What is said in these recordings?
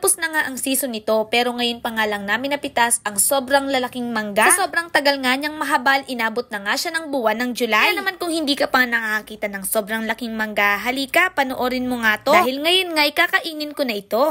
Tapos na nga ang season nito pero ngayon pa nga lang namin napitas ang sobrang lalaking mangga. Sa sobrang tagal nga niyang mahabal, inabot na nga siya ng buwan ng July. Kaya naman kung hindi ka pa nakakita ng sobrang laking mangga, halika, panoorin mo nga to. Dahil ngayon nga kakainin ko na ito.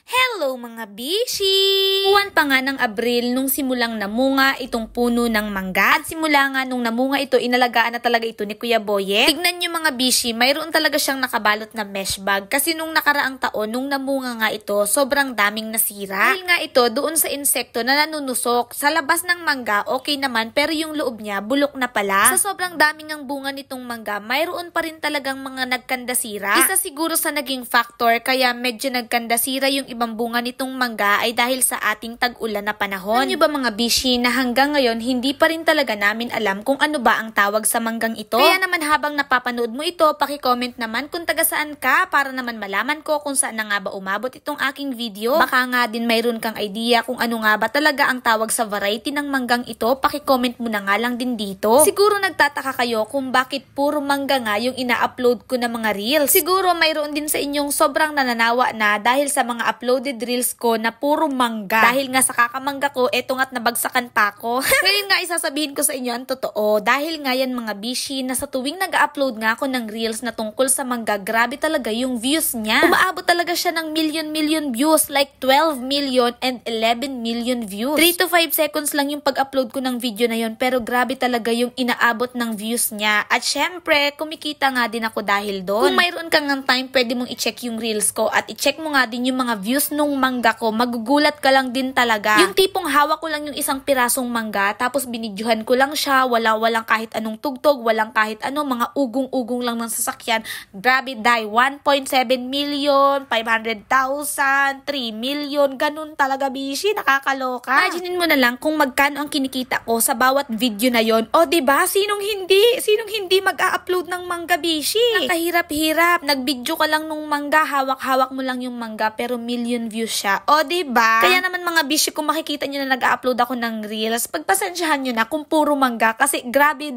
Hello mga bishi! Buwan pa nga ng Abril nung simulang namunga itong puno ng mangga. At simula nga nung namunga ito, inalagaan na talaga ito ni Kuya Boyet. Tignan nyo mga bishi, mayroon talaga siyang nakabalot na mesh bag. Kasi nung nakaraang taon, nung namunga nga ito, sobrang daming nasira. Dahil nga ito, doon sa insekto na nanunusok. Sa labas ng mangga, okay naman, pero yung loob niya, bulok na pala. Sa sobrang daming ng bunga nitong mangga, mayroon pa rin talagang mga nagkandasira. Isa siguro sa naging factor, kaya medyo nagkandasira yung ibang bunga nitong mangga ay dahil sa ating tag-ulan na panahon. Alam nyo ba mga bishi na hanggang ngayon hindi pa rin talaga namin alam kung ano ba ang tawag sa manggang ito? Kaya naman habang napapanood mo ito, paki-comment naman kung taga saan ka para naman malaman ko kung saan na nga ba umabot itong aking video. Baka nga din mayroon kang idea kung ano nga ba talaga ang tawag sa variety ng manggang ito, paki-comment mo na nga lang din dito. Siguro nagtataka kayo kung bakit puro mangga nga yung ina-upload ko na mga reels. Siguro mayroon din sa inyong sobrang nananawa na dahil sa mga uploaded reels ko na puro mangga. Dahil nga sa kakamangga ko, eto nga't nabagsakan pa ako. Ngayon nga isasabihin ko sa inyo ang totoo. Dahil nga yan mga bishi na sa tuwing nag-upload nga ako ng reels na tungkol sa mangga, grabe talaga yung views niya. Umaabot talaga siya ng million views, like 12 million and 11 million views. 3 to 5 seconds lang yung pag-upload ko ng video na yon, pero grabe talaga yung inaabot ng views niya. At syempre, kumikita nga din ako dahil doon. Kung mayroon kang ng time, pwede mong i-check yung reels ko at i-check mo nga din yung mga views nung mangga ko, magugulat ka lang din talaga. Yung tipong hawak ko lang yung isang pirasong mangga, tapos binidyohan ko lang siya, walang kahit anong tugtog, walang kahit ano, mga ugong-ugong lang ng sasakyan. Grabe, 1.7 million, 500,000, 3 million, ganun talaga bishi, nakakaloka. Imaginin mo na lang kung magkano ang kinikita ko sa bawat video na yon. O diba, sinong hindi mag-a-upload ng mangga bishi? Nakahirap-hirap, nag-video ka lang nung mangga, hawak-hawak mo lang yung mangga, pero million views siya. O diba? Kaya naman mga bishi, kung makikita nyo na nag-upload ako ng reels, pagpasensyahan nyo na kung puro mangga kasi grabe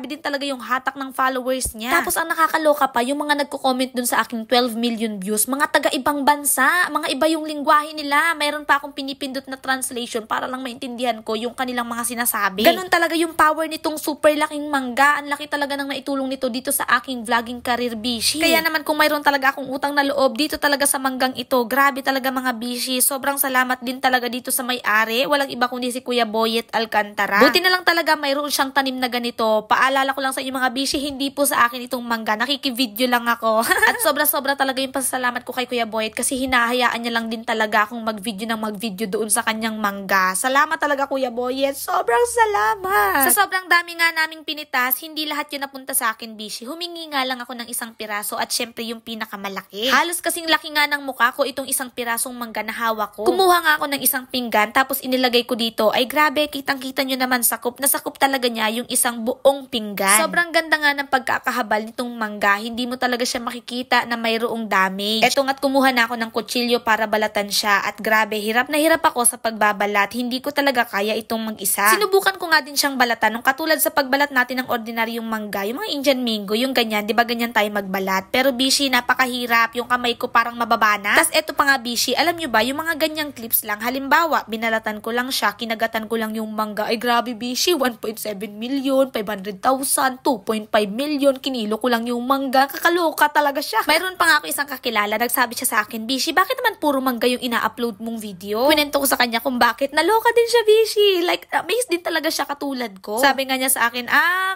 din talaga yung hatak ng followers niya. Tapos ang nakakaloka pa, yung mga nagko-comment dun sa aking 12 million views, mga taga-ibang bansa, mga iba yung lingwahe nila. Mayroon pa akong pinipindot na translation para lang maintindihan ko yung kanilang mga sinasabi. Ganun talaga yung power nitong super laking mangga. Ang laki talaga ng naitulong nito dito sa aking vlogging career bishi. Kaya naman kung mayroon talaga akong utang na loob dito talaga sa manggang ito, grabe talaga mga bishi. Sobrang salamat din talaga dito sa may-ari. Walang iba kundi si Kuya Boyet Alcantara. Buti na lang talaga mayroon siyang tanim na ganito. Paalala ko lang sa inyo mga bishi, hindi po sa akin itong mangga. Nakiki-video lang ako. At sobra-sobra talaga yung pasasalamat ko kay Kuya Boyet kasi hinahayaan niya lang din talaga akong mag-video doon sa kanyang mangga. Salamat talaga Kuya Boyet. Sobrang salamat. Sa sobrang dami nga naming pinitas, hindi lahat yun napunta sa akin bishi. Humingi nga lang ako ng isang piraso at syempre yung pinakamalaki. Halos kasing laki nga ng mukha ko itong isang pirasong mangga na hawak ko. Kumuha nga ako ng isang pinggan tapos inilagay ko dito. Ay grabe, kitang-kita nyo naman sakop talaga niya yung isang buong pinggan. Sobrang ganda nga ng pagkakahabal nitong mangga. Hindi mo talaga siya makikita na mayroong damage. Eto nga't kumuha na ako ng kutsilyo para balatan siya at grabe, hirap na hirap ako sa pagbabalat. Hindi ko talaga kaya itong mag-isa. Sinubukan ko nga din siyang balatan nung katulad sa pagbalat natin ng ordinaryong mangga, yung mga Indian mango, yung ganyan, 'di ba ganyan tayo magbalat? Pero bishi, napakahirap. Yung kamay ko parang mababa na. Tas eto pa nga bishi, alam nyo ba, yung mga ganyang clips lang, halimbawa, binalatan ko lang siya, kinagatan ko lang yung mangga, ay grabe bishi, 1.7 million, 500,000, 2.5 million, kinilo ko lang yung mangga, kakaloka talaga siya. Mayroon pa nga ako isang kakilala, nagsabi siya sa akin, bishi, bakit naman puro mangga yung ina-upload mong video? Kwento ko sa kanya kung bakit, naloka din siya bishi, like, amazed din talaga siya katulad ko. Sabi nga niya sa akin,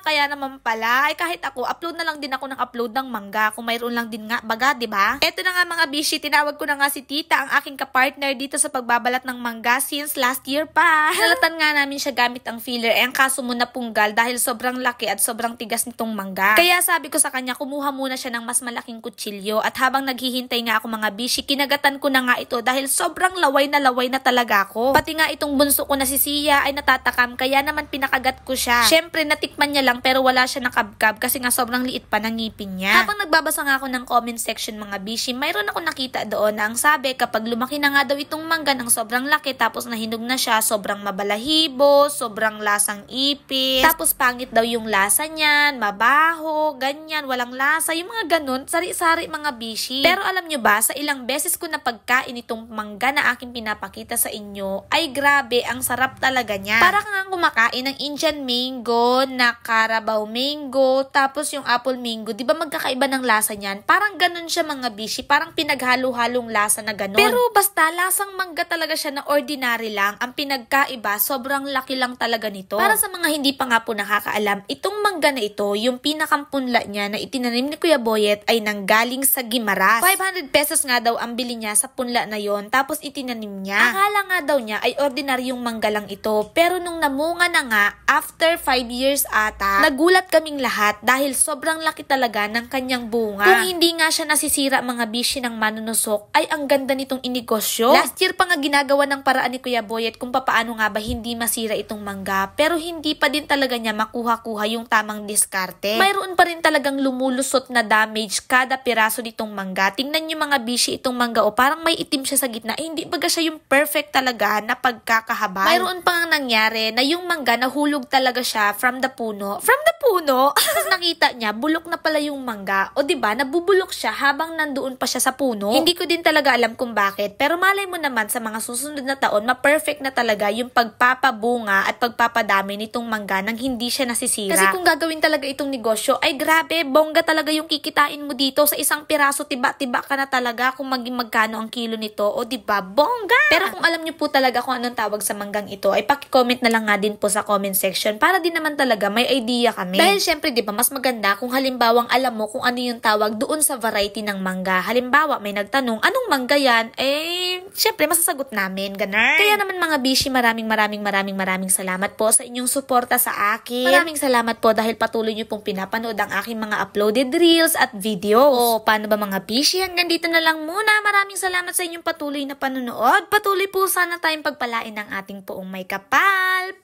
kaya naman pala, ay kahit ako, upload na lang din ako ng upload ng mangga, kung mayroon lang din nga, baga, diba? Eto na nga mga bishi, tinawag ko na nga si tita, ang aking kapartner dito sa pagbabalat ng mangga since last year pa. Nalatan nga namin siya gamit ang filler, ang kaso mo napunggal dahil sobrang laki at sobrang tigas nitong mangga. Kaya sabi ko sa kanya, kumuha muna siya ng mas malaking kutsilyo at habang naghihintay nga ako mga bishi, kinagatan ko na nga ito dahil sobrang laway na talaga ako. Pati nga itong bunso ko na si Sia ay natatakam, kaya naman pinakagat ko siya. Syempre natikman niya lang pero wala siya nakabkab kasi nga sobrang liit pa ng ngipin niya. Habang nagbabasa nga ako ng comment section mga bishi, mayroon ako nakita doon na ang sabi grabe, kapag lumaki na nga daw itong mangga ng sobrang laki tapos nahinog na siya, sobrang mabalahibo, sobrang lasang ipis, tapos pangit daw yung lasa niyan, mabaho, ganyan, walang lasa, yung mga ganun, sari-sari mga bishi. Pero alam nyo ba, sa ilang beses ko na pagkain itong mangga na aking pinapakita sa inyo, ay grabe, ang sarap talaga niya. Para ka nga kumakain ng Indian mango, na Carabao mango, tapos yung apple mango, di ba magkakaiba ng lasa niyan? Parang ganun siya mga bishi, parang pinaghalo-halong lasa na ganun. Pero basta lasang mangga talaga siya na ordinary lang, ang pinagkaiba, sobrang laki lang talaga nito. Para sa mga hindi pa nga po nakakaalam, itong mangga na ito, yung pinakampunla niya na itinanim ni Kuya Boyet ay nanggaling sa Guimaras. 500 pesos nga daw ang bili niya sa punla na yon, tapos itinanim niya. Akala nga daw niya ay ordinaryong mangga lang ito, pero nung namunga na nga, after 5 years ata, nagulat kaming lahat dahil sobrang laki talaga ng kanyang bunga. Kung hindi nga siya nasisira mga bishi ng manunusok, ay ang ganda nitong inegosyo. Last year pa nga ginagawa ng paraan ni Kuya Boyet kung papaano nga ba hindi masira itong mangga, pero hindi pa din talaga niya makuha-kuha yung tamang diskarte. Mayroon pa rin talagang lumulusot na damage kada piraso nitong mangga. Tingnan niyo mga bishi itong mangga, o parang may itim siya sa gitna. Hindi baga siya yung perfect talaga na pagkakahabal. Mayroon pa nga nangyari na yung mangga nahulog talaga siya from the puno. From the puno? Tapos nakita niya, bulok na pala yung mangga. O diba, nabubulok siya habang nandoon pa siya sa puno. Hindi ko din talaga alam kung bakit. Pero malay mo naman sa mga susunod na taon, ma-perfect na talaga yung pagpapabunga at pagpapadami nitong mangga nang hindi siya nasisira. Kasi kung gagawin talaga itong negosyo, ay grabe, bongga talaga yung kikitain mo dito. Sa isang piraso, tiba-tiba ka na talaga kung magkano ang kilo nito. O diba, bongga! Pero kung alam niyo po talaga kung anong tawag sa manggang ito, ay paki-comment na lang nga din po sa comment section para din naman talaga may idea kami. Dahil syempre, diba, mas maganda kung halimbawang alam mo kung ano yung tawag doon sa variety ng mangga. Halimbawa, may nagtanong, anong mangga yan? Eh, syempre, masasagot namin. Ganun. Kaya naman mga bishi, maraming salamat po sa inyong suporta sa akin. Maraming salamat po dahil patuloy niyo pong pinapanood ang aking mga uploaded reels at videos. O, paano ba mga bishi? Hanggang dito na lang muna. Maraming salamat sa inyong patuloy na panonood. Patuloy po sana tayong pagpalain ng ating poong may kapal.